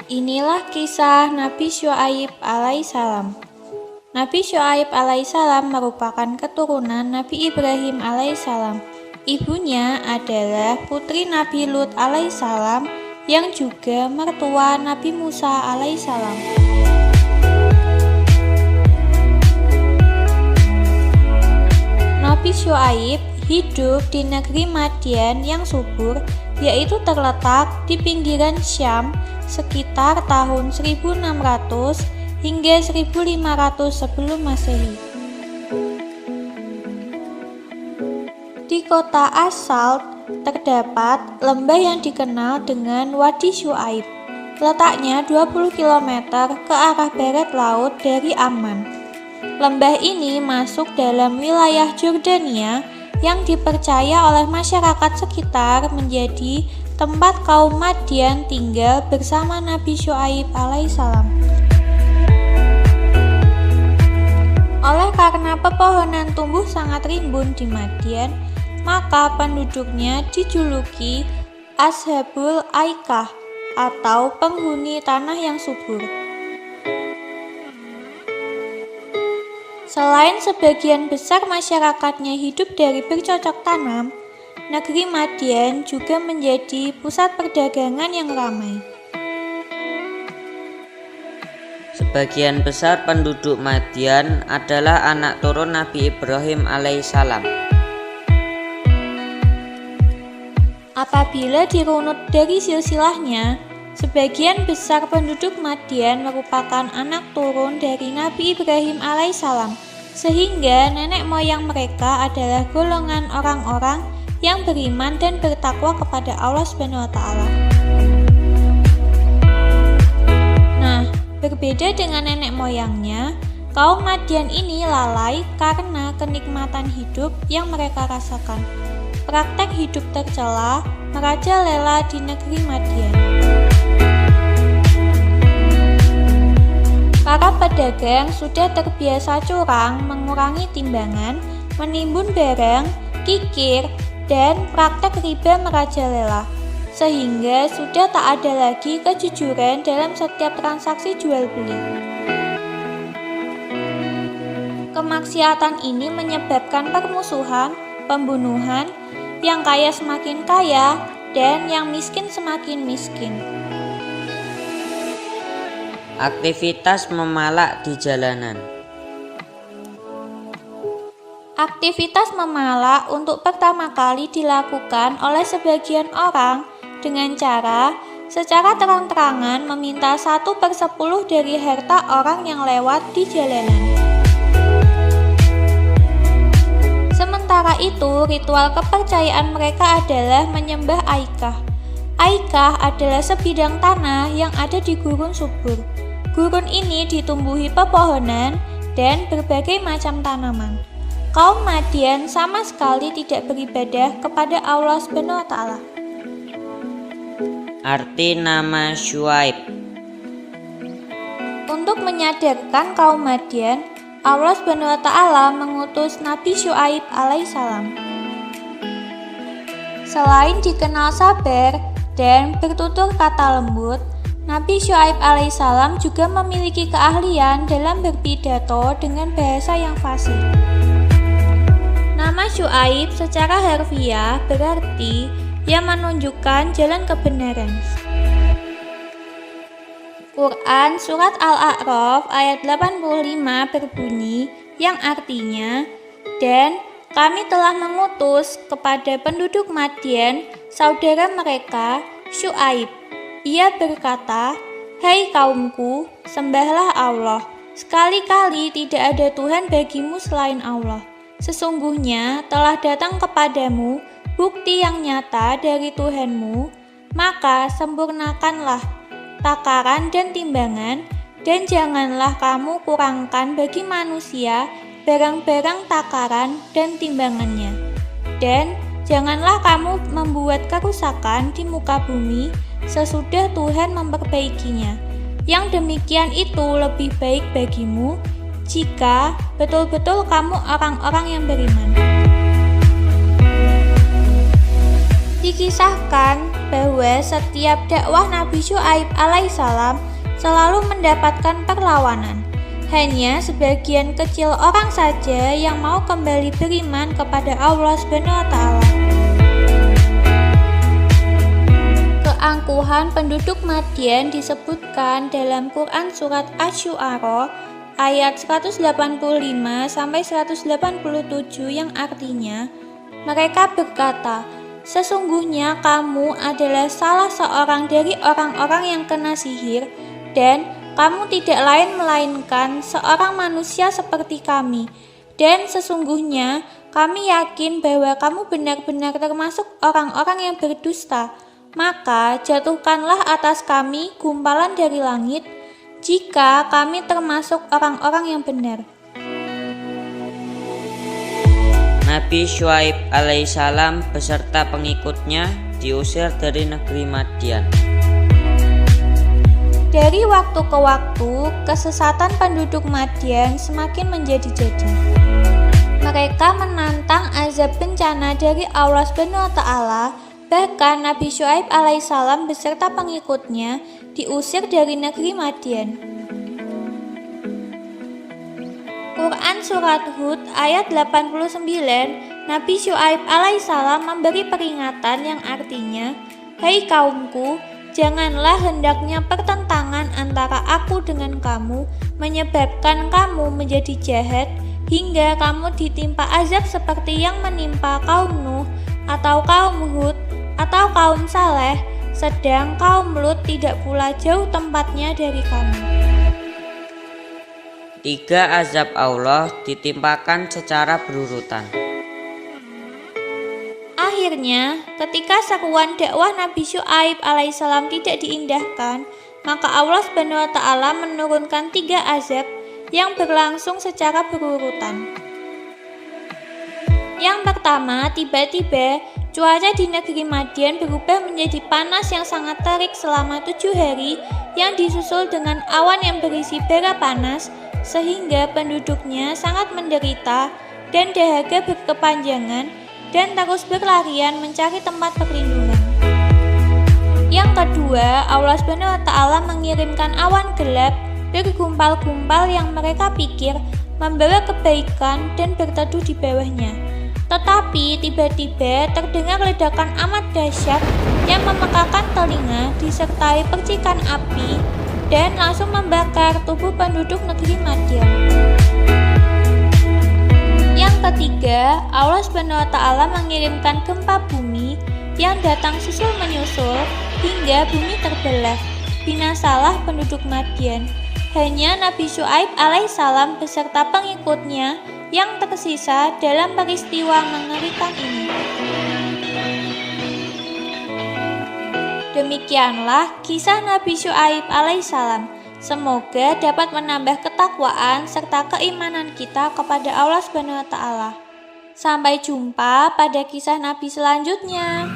Inilah kisah Nabi Syuaib alaihissalam. Nabi Syuaib alaihissalam merupakan keturunan Nabi Ibrahim alaihissalam. Ibunya adalah putri Nabi Lut alaihissalam yang juga mertua Nabi Musa alaihissalam. Nabi Syuaib hidup di negeri Madian yang subur, yaitu terletak di pinggiran Syam sekitar tahun 1600 hingga 1500 sebelum Masehi. Di kota As-Salt terdapat lembah yang dikenal dengan Wadi Syuaib. Letaknya 20 km ke arah barat laut dari Amman. Lembah ini masuk dalam wilayah Jordania yang dipercaya oleh masyarakat sekitar menjadi tempat kaum Madian tinggal bersama Nabi Syuaib alaihissalam. Oleh karena pepohonan tumbuh sangat rimbun di Madian, maka penduduknya dijuluki Ashabul Aikah atau penghuni tanah yang subur. Selain sebagian besar masyarakatnya hidup dari bercocok tanam, negeri Madian juga menjadi pusat perdagangan yang ramai. Sebagian besar penduduk Madian adalah anak turun Nabi Ibrahim alaihissalam. Apabila dirunut dari silsilahnya, sebagian besar penduduk Madian merupakan anak turun dari Nabi Ibrahim alaihissalam, sehingga nenek moyang mereka adalah golongan orang-orang yang beriman dan bertakwa kepada Allah SWT. Nah, berbeda dengan nenek moyangnya, kaum Madian ini lalai karena kenikmatan hidup yang mereka rasakan. Praktek hidup tercela merajalela di negeri Madian. Para pedagang sudah terbiasa curang, mengurangi timbangan, menimbun barang, kikir, dan praktek riba merajalela, sehingga sudah tak ada lagi kejujuran dalam setiap transaksi jual beli. Kemaksiatan ini menyebabkan permusuhan, pembunuhan, yang kaya semakin kaya, dan yang miskin semakin miskin. Aktivitas memalak di jalanan. Aktivitas memalak untuk pertama kali dilakukan oleh sebagian orang dengan cara secara terang-terangan meminta 1/10 dari harta orang yang lewat di jalanan. Sementara itu, ritual kepercayaan mereka adalah menyembah Aikah. Aikah adalah sebidang tanah yang ada di gurun subur. Gurun ini ditumbuhi pepohonan dan berbagai macam tanaman. Kaum Madian sama sekali tidak beribadah kepada Allah SWT. Arti nama Syuaib. Untuk menyadarkan kaum Madian, Allah SWT mengutus Nabi Syuaib alaihissalam. Selain dikenal sabar dan bertutur kata lembut, Nabi Syuaib alaihissalam juga memiliki keahlian dalam berpidato dengan bahasa yang fasih. Nama Syuaib secara harfiah berarti yang menunjukkan jalan kebenaran. Quran Surat Al-A'raf ayat 85 berbunyi yang artinya, "Dan kami telah mengutus kepada penduduk Madian saudara mereka Syuaib. Ia berkata, 'Hai kaumku, sembahlah Allah. Sekali-kali tidak ada Tuhan bagimu selain Allah. Sesungguhnya telah datang kepadamu bukti yang nyata dari Tuhanmu, maka sempurnakanlah takaran dan timbangan, dan janganlah kamu kurangkan bagi manusia barang-barang takaran dan timbangannya. Dan janganlah kamu membuat kerusakan di muka bumi sesudah Tuhan memperbaikinya. Yang demikian itu lebih baik bagimu jika betul-betul kamu orang-orang yang beriman.'" Dikisahkan bahwa bahwa setiap dakwah Nabi Syuaib alaihissalam selalu mendapatkan perlawanan. Hanya sebagian kecil orang saja yang mau kembali beriman kepada Allah SWT. Keangkuhan penduduk Madian disebutkan dalam Quran surat Asy-Syu'ara ayat 185 sampai 187 yang artinya mereka berkata, "Sesungguhnya kamu adalah salah seorang dari orang-orang yang kena sihir dan kamu tidak lain melainkan seorang manusia seperti kami. Dan sesungguhnya kami yakin bahwa kamu benar-benar termasuk orang-orang yang berdusta. Maka jatuhkanlah atas kami gumpalan dari langit jika kami termasuk orang-orang yang benar." Nabi Syuaib alaihissalam beserta pengikutnya diusir dari negeri Madian. Dari waktu ke waktu, kesesatan penduduk Madian semakin menjadi-jadi. Mereka menantang azab bencana dari Allah SWT. Bahkan Nabi Syuaib alaihissalam beserta pengikutnya diusir dari negeri Madian. Quran Surat Hud ayat 89, Nabi Syuaib alaihissalam memberi peringatan yang artinya, "Hai kaumku, janganlah hendaknya pertentangan antara aku dengan kamu menyebabkan kamu menjadi jahat hingga kamu ditimpa azab seperti yang menimpa kaum Nuh atau kaum Hud atau kaum Saleh, sedang kaum Lut tidak pula jauh tempatnya dari kamu." 3 azab Allah ditimpakan secara berurutan. Akhirnya, ketika seruan dakwah Nabi Syuaib alaihissalam tidak diindahkan, maka Allah SWT menurunkan 3 azab yang berlangsung secara berurutan. Yang pertama, tiba-tiba cuaca di negeri Madian berubah menjadi panas yang sangat terik selama 7 hari yang disusul dengan awan yang berisi bara panas sehingga penduduknya sangat menderita dan dahaga berkepanjangan dan terus berlarian mencari tempat perlindungan. Yang kedua, Allah SWT mengirimkan awan gelap bergumpal-gumpal yang mereka pikir membawa kebaikan dan berteduh di bawahnya. Tetapi tiba-tiba terdengar ledakan amat dahsyat yang memekakan telinga disertai percikan api dan langsung membakar tubuh penduduk negeri Madian. Yang ketiga, Allah SWT mengirimkan gempa bumi yang datang susul menyusul hingga bumi terbelah. Binasalah penduduk Madian. Hanya Nabi Syuaib alaihissalam beserta pengikutnya yang tersisa dalam peristiwa mengerikan ini. Demikianlah kisah Nabi Syuaib alaihissalam. Semoga dapat menambah ketakwaan serta keimanan kita kepada Allah SWT. Sampai jumpa pada kisah Nabi selanjutnya.